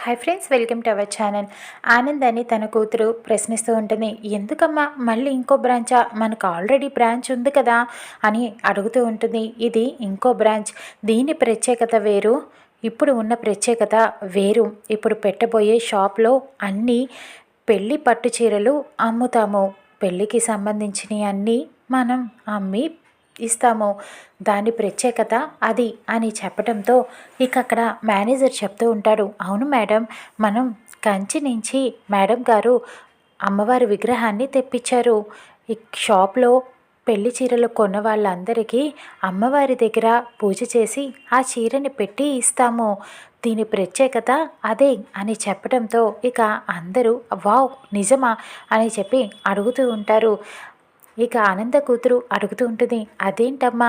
Hi friends, welcome to our channel. Anand అని తన కూతురు ప్రశ్నిస్తూ ఉంటుంది. ఎందుకమ్మా మళ్ళీ ఇంకో బ్రాంచా, మనకు ఆల్రెడీ బ్రాంచ్ ఉంది కదా అని అడుగుతూ ఉంటుంది. ఇది ఇంకో బ్రాంచ్, దీని ప్రత్యేకత వేరు, ఇప్పుడు ఉన్న ప్రత్యేకత వేరు. ఇప్పుడు పెట్టబోయే షాప్లో అన్నీ పెళ్ళి పట్టు చీరలు అమ్ముతాము. పెళ్ళికి సంబంధించినవి అన్నీ మనం అమ్మి ఇస్తాము. దాని ప్రత్యేకత అది అని చెప్పడంతో ఇక అక్కడ మేనేజర్ చెప్తూ ఉంటాడు. అవును మేడం, మనం కంచి నుంచి మేడం గారు అమ్మవారి విగ్రహాన్ని తెప్పించారు. ఈ షాప్లో పెళ్లి చీరలు కొన్న వాళ్ళందరికీ అమ్మవారి దగ్గర పూజ చేసి ఆ చీరని పెట్టి ఇస్తాము. దీని ప్రత్యేకత అదే అని చెప్పడంతో ఇక అందరూ వావ్ నిజమా అని చెప్పి అడుగుతూ ఉంటారు. ఇక ఆనంద కూతురు అడుగుతూ ఉంటుంది. అదేంటమ్మా,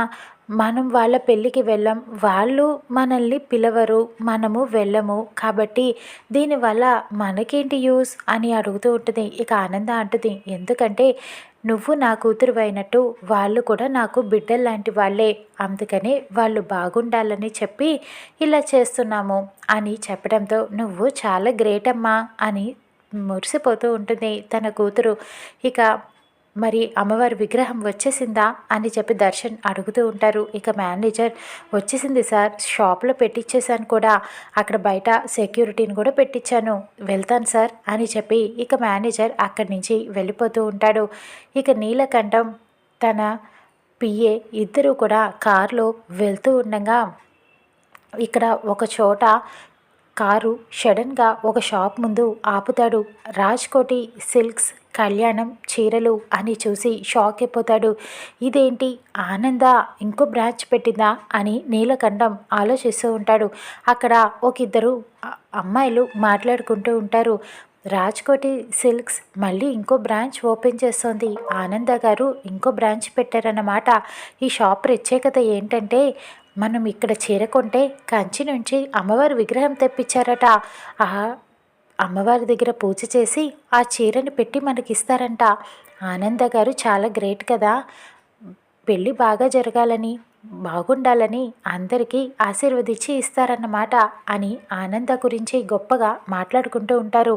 మనం వాళ్ళ పెళ్ళికి వెళ్ళం, వాళ్ళు మనల్ని పిలవరు, మనము వెళ్ళము, కాబట్టి దీనివల్ల మనకేంటి యూస్ అని అడుగుతూ ఉంటుంది. ఇక ఆనంద అంటుంది, ఎందుకంటే నువ్వు నా కూతురు అయినట్టు వాళ్ళు కూడా నాకు బిడ్డలు లాంటి వాళ్ళే, అందుకని వాళ్ళు బాగుండాలని చెప్పి ఇలా చేస్తున్నాము అని చెప్పడంతో నువ్వు చాలా గ్రేట్ అమ్మా అని మురిసిపోతూ ఉంటుంది తన కూతురు. ఇక మరి అమ్మవారి విగ్రహం వచ్చేసిందా అని చెప్పి దర్శన్ అడుగుతూ ఉంటారు. ఇక మేనేజర్ వచ్చేసింది సార్, షాప్లో పెట్టించేశాను కూడా, అక్కడ బయట సెక్యూరిటీని కూడా పెట్టించాను, వెళ్తాను సార్ అని చెప్పి ఇక మేనేజర్ అక్కడి నుంచి వెళ్ళిపోతూ ఉంటాడు. ఇక నీలకంఠం తన పిఏ ఇద్దరు కూడా కారులో వెళ్తూ ఉండగా ఇక్కడ ఒక చోట కారు సడన్గా ఒక షాప్ ముందు ఆపుతాడు. రాజ్కోటి సిల్క్స్ కళ్యాణం చీరలు అని చూసి షాక్ అయిపోతాడు. ఇదేంటి ఆనంద ఇంకో బ్రాంచ్ పెట్టిందా అని నీలకంఠం ఆలోచిస్తూ ఉంటాడు. అక్కడ ఒక ఇద్దరు అమ్మాయిలు మాట్లాడుకుంటూ ఉంటారు. రాజ్కోటి సిల్క్స్ మళ్ళీ ఇంకో బ్రాంచ్ ఓపెన్ చేస్తోంది, ఆనంద గారు ఇంకో బ్రాంచ్ పెట్టారన్నమాట. ఈ షాప్ ప్రత్యేకత ఏంటంటే మనం ఇక్కడ చీర కొంటే కంచి నుంచి అమ్మవారి విగ్రహం తెప్పించారట, ఆ అమ్మవారి దగ్గర పూజ చేసి ఆ చీరని పెట్టి మనకి ఇస్తారంట. ఆనంద గారు చాలా గ్రేట్ కదా, పెళ్ళి బాగా జరగాలని బాగుండాలని అందరికీ ఆశీర్వదించి ఇస్తారన్నమాట అని ఆనంద గురించి గొప్పగా మాట్లాడుకుంటూ ఉంటారు.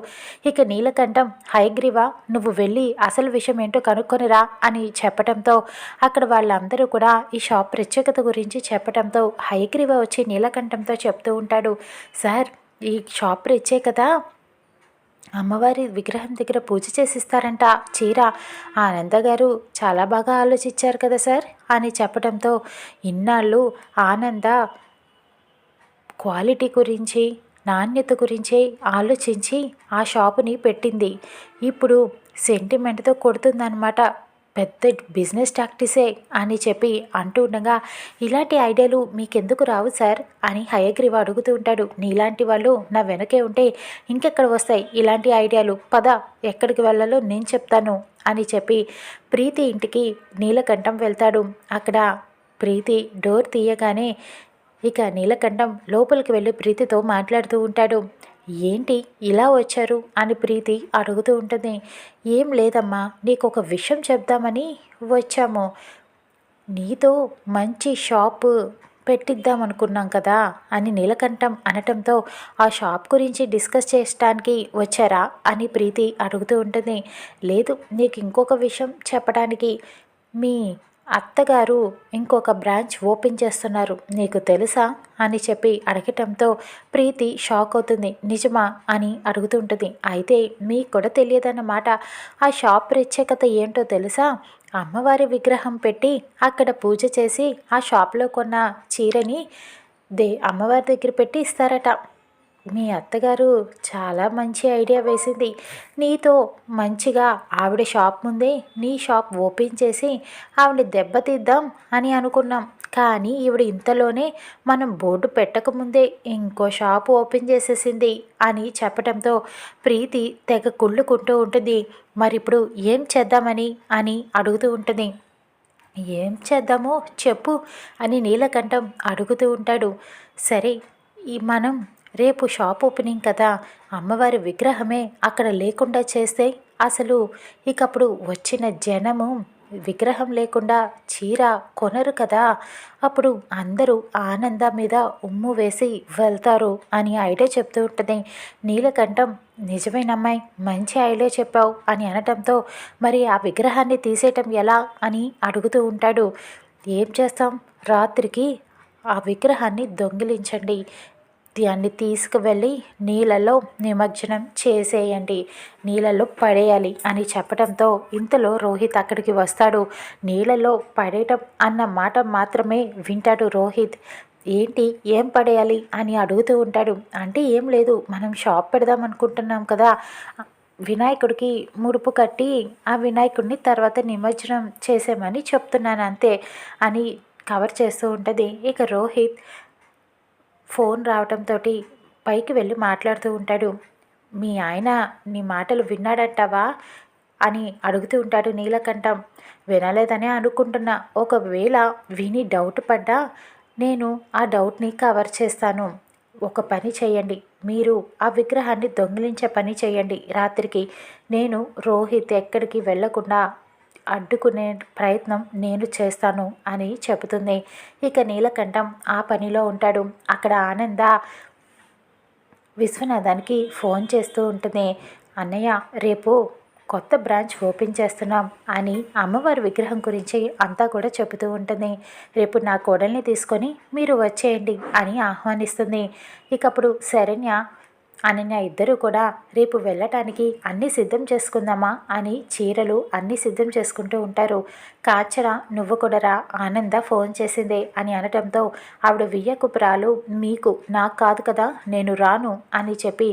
ఇక నీలకంఠం, హయగ్రీవ నువ్వు వెళ్ళి అసలు విషయం ఏంటో కనుక్కొనిరా అని చెప్పడంతో అక్కడ వాళ్ళందరూ కూడా ఈ షాప్ ప్రత్యేకత గురించి చెప్పడంతో హయగ్రీవ వచ్చి నీలకంఠంతో చెప్తూ ఉంటాడు. సార్, ఈ షాప్ ప్రత్యేకత అమ్మవారి విగ్రహం దగ్గర పూజ చేసిస్తారంట చీర, ఆనంద గారు చాలా బాగా ఆలోచించారు కదా సార్ అని చెప్పడంతో ఇన్నాళ్ళు ఆనంద క్వాలిటీ గురించి నాణ్యత గురించి ఆలోచించి ఆ షాపుని పెట్టింది. ఇప్పుడు సెంటిమెంట్తో కొడుతుందన్నమాట, పెద్ద బిజినెస్ టాక్టిసే అని చెప్పి అంటూ ఉండగా ఇలాంటి ఐడియాలు మీకెందుకు రావు సార్ అని హయగ్రీవ అడుగుతూ ఉంటాడు. నీలాంటి వాళ్ళు నా వెనకే ఉంటే ఇంకెక్కడ వస్తాయి ఇలాంటి ఐడియాలు, పద ఎక్కడికి వెళ్ళాలో నేను చెప్తాను అని చెప్పి ప్రీతి ఇంటికి నీలకంఠం వెళ్తాడు. అక్కడ ప్రీతి డోర్ తీయగానే ఇక నీలకంఠం లోపలికి వెళ్ళి ప్రీతితో మాట్లాడుతూ ఉంటాడు. ఏంటి ఇలా వచ్చారు అని ప్రీతి అడుగుతూ ఉంటుంది. ఏం లేదమ్మా, నీకు ఒక విషయం చెప్దామని వచ్చాము, నీతో మంచి షాపు పెట్టిద్దాం అనుకున్నాం కదా అని నీలకంఠం అనటంతో ఆ షాప్ గురించి డిస్కస్ చేయడానికి వచ్చారా అని ప్రీతి అడుగుతూ ఉంటుంది. లేదు, నీకు ఇంకొక విషయం చెప్పడానికి, మీ అత్తగారు ఇంకొక బ్రాంచ్ ఓపెన్ చేస్తున్నారు, నీకు తెలుసా అని చెప్పి అడగటంతో ప్రీతి షాక్ అవుతుంది. నిజమా అని అడుగుతుంటుంది. అయితే మీకు కూడా తెలియదన్నమాట, ఆ షాప్ ప్రత్యేకత ఏంటో తెలుసా, అమ్మవారి విగ్రహం పెట్టి అక్కడ పూజ చేసి ఆ షాప్లో కొన్న చీరని అమ్మవారి దగ్గర పెట్టి ఇస్తారట. మీ అత్తగారు చాలా మంచి ఐడియా వేసింది, నీతో మంచిగా ఆవిడ షాప్ ముందే నీ షాప్ ఓపెన్ చేసి ఆవిడ దెబ్బతీద్దాం అని అనుకున్నాం, కానీ ఈవిడ ఇంతలోనే మనం బోర్డు పెట్టకముందే ఇంకో షాప్ ఓపెన్ చేసేసింది అని చెప్పడంతో ప్రీతి తెగ కుళ్ళుకుంటూ ఉంటుంది. మరి ఇప్పుడు ఏం చేద్దామని అని అడుగుతూ ఉంటుంది. ఏం చేద్దామో చెప్పు అని నీలకంఠం అడుగుతూ ఉంటాడు. సరే, మనం రేపు షాప్ ఓపెనింగ్ కదా, అమ్మవారి విగ్రహమే అక్కడ లేకుండా చేస్తే అసలు ఇకప్పుడు వచ్చిన జనము విగ్రహం లేకుండా చీర కొనరు కదా, అప్పుడు అందరూ ఆనంద మీద ఉమ్ము వేసి వెళ్తారు అని ఐడియా చెప్తూ ఉంటుంది. నీలకంఠం నిజమేనమ్మాయి, మంచి ఐడియా చెప్పావు అని అనటంతో మరి ఆ విగ్రహాన్ని తీసేయటం ఎలా అని అడుగుతూ ఉంటాడు. ఏం చేస్తాం, రాత్రికి ఆ విగ్రహాన్ని దొంగిలించండి, దాన్ని తీసుకువెళ్ళి నీళ్ళలో నిమజ్జనం చేసేయండి, నీళ్ళలో పడేయాలి అని చెప్పడంతో ఇంతలో రోహిత్ అక్కడికి వస్తాడు. నీళ్ళలో పడేయటం అన్న మాట మాత్రమే వింటాడు రోహిత్. ఏంటి, ఏం పడేయాలి అని అడుగుతూ ఉంటాడు. అంటే ఏం లేదు, మనం షాప్ పెడదాం అనుకుంటున్నాం కదా, వినాయకుడికి ముడుపు కట్టి ఆ వినాయకుడిని తర్వాత నిమజ్జనం చేసేమని చెప్తున్నాను అంతే అని కవర్ చేస్తూ ఉంటుంది. ఇక రోహిత్ ఫోన్ రావటంతో పైకి వెళ్ళి మాట్లాడుతూ ఉంటాడు. మీ ఆయన నీ మాటలు విన్నాడంటావా అని అడుగుతూ ఉంటాడు నీలకంఠం. వినలేదనే అనుకుంటున్నా, ఒకవేళ విని డౌట్ పడ్డా నేను ఆ డౌట్ని కవర్ చేస్తాను. ఒక పని చేయండి, మీరు ఆ విగ్రహాన్ని దొంగిలించే పని చేయండి, రాత్రికి నేను రోహిత్ ఎక్కడికి వెళ్ళకుండా అడ్డుకునే ప్రయత్నం నేను చేస్తాను అని చెబుతుంది. ఇక నీలకంఠం ఆ పనిలో ఉంటాడు. అక్కడ ఆనంద విశ్వనాథానికి ఫోన్ చేస్తూ ఉంటుంది. అన్నయ్య, రేపు కొత్త బ్రాంచ్ ఓపెన్ చేస్తున్నాం అని అమ్మవారి విగ్రహం గురించి అంతా కూడా చెబుతూ ఉంటుంది. రేపు నా కోడల్ని తీసుకొని మీరు వచ్చేయండి అని ఆహ్వానిస్తుంది. ఇక అప్పుడు శరణ్య అనన్య ఇద్దరూ కూడా రేపు వెళ్ళటానికి అన్నీ సిద్ధం చేసుకుందామా అని చీరలు అన్నీ సిద్ధం చేసుకుంటూ ఉంటారు. కాచన, నువ్వు కూడా రా, ఆనంద ఫోన్ చేసిందే అని అనటంతో ఆవిడ వియ్యకుపురాలు, మీకు నాకు కాదు కదా, నేను రాను అని చెప్పి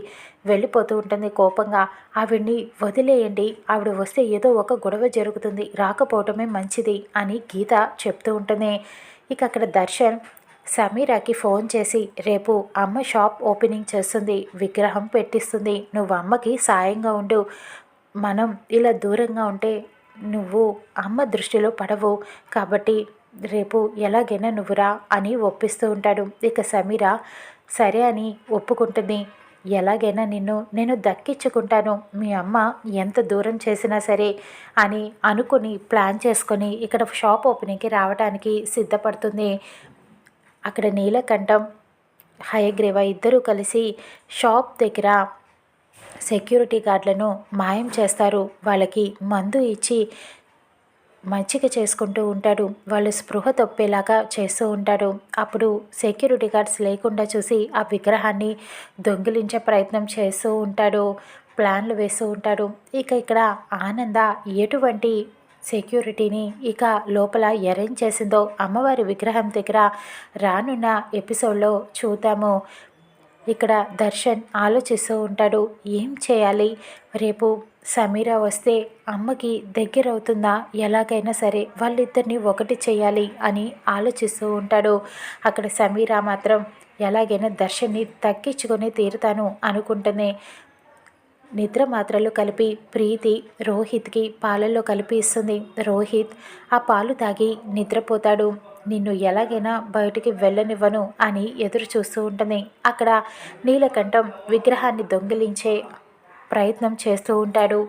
వెళ్ళిపోతూ ఉంటుంది కోపంగా. ఆవిడ్ని వదిలేయండి, ఆవిడ వస్తే ఏదో ఒక గొడవ జరుగుతుంది, రాకపోవటమే మంచిది అని గీత చెప్తూ ఉంటుంది. ఇక అక్కడ దర్శన్ సమీరాకి ఫోన్ చేసి, రేపు అమ్మ షాప్ ఓపెనింగ్ చేస్తుంది, విగ్రహం పెట్టిస్తుంది, నువ్వు అమ్మకి సాయంగా ఉండు, మనం ఇలా దూరంగా ఉంటే నువ్వు అమ్మ దృష్టిలో పడవు, కాబట్టి రేపు ఎలాగైనా నువ్వురా అని ఒప్పిస్తూ ఉంటాడు. ఇక సమీర సరే అని ఒప్పుకుంటుంది. ఎలాగైనా నేను దక్కించుకుంటాను, మీ అమ్మ ఎంత దూరం చేసినా సరే అని అనుకుని ప్లాన్ చేసుకొని ఇక్కడ షాప్ ఓపెనింగ్కి రావడానికి సిద్ధపడుతుంది. అక్కడ నీలకంఠం, హయగ్రీవ ఇద్దరూ కలిసి షాప్ దగ్గర సెక్యూరిటీ గార్డులను మాయం చేస్తారు. వాళ్ళకి మందు ఇచ్చి మజ్జిగ చేసుకుంటూ ఉంటాడు. వాళ్ళు స్పృహ తప్పేలాగా చేస్తూ ఉంటాడు. అప్పుడు సెక్యూరిటీ గార్డ్స్ లేకుండా చూసి ఆ విగ్రహాన్ని దొంగిలించే ప్రయత్నం చేస్తూ ఉంటాడు, ప్లాన్లు వేస్తూ ఉంటాడు. ఇక ఇక్కడ ఆనంద ఎటువంటి సెక్యూరిటీని ఇక లోపల అరేంజ్ చేసిందో అమ్మవారి విగ్రహం దగ్గర రానున్న ఎపిసోడ్లో చూద్దాము. ఇక్కడ దర్శన్ ఆలోచిస్తూ ఉంటాడు, ఏం చేయాలి, రేపు సమీర వస్తే అమ్మకి దగ్గర అవుతుందా, ఎలాగైనా సరే వాళ్ళిద్దరిని ఒకటి చేయాలి అని ఆలోచిస్తూ ఉంటాడు. అక్కడ సమీర మాత్రం ఎలాగైనా దర్శన్ని తగ్గించుకొని తీరుతాను అనుకుంటుంది. నిద్ర మాత్రలు కలిపి ప్రీతి రోహిత్కి పాలల్లో కలిపి ఇస్తుంది. రోహిత్ ఆ పాలు తాగి నిద్రపోతాడు. నిన్ను ఎలాగైనా బయటికి వెళ్ళనివ్వను అని ఎదురు చూస్తూ ఉంటుంది. అక్కడ నీలకంఠం విగ్రహాన్ని దొంగిలించే ప్రయత్నం చేస్తూ ఉంటాడు.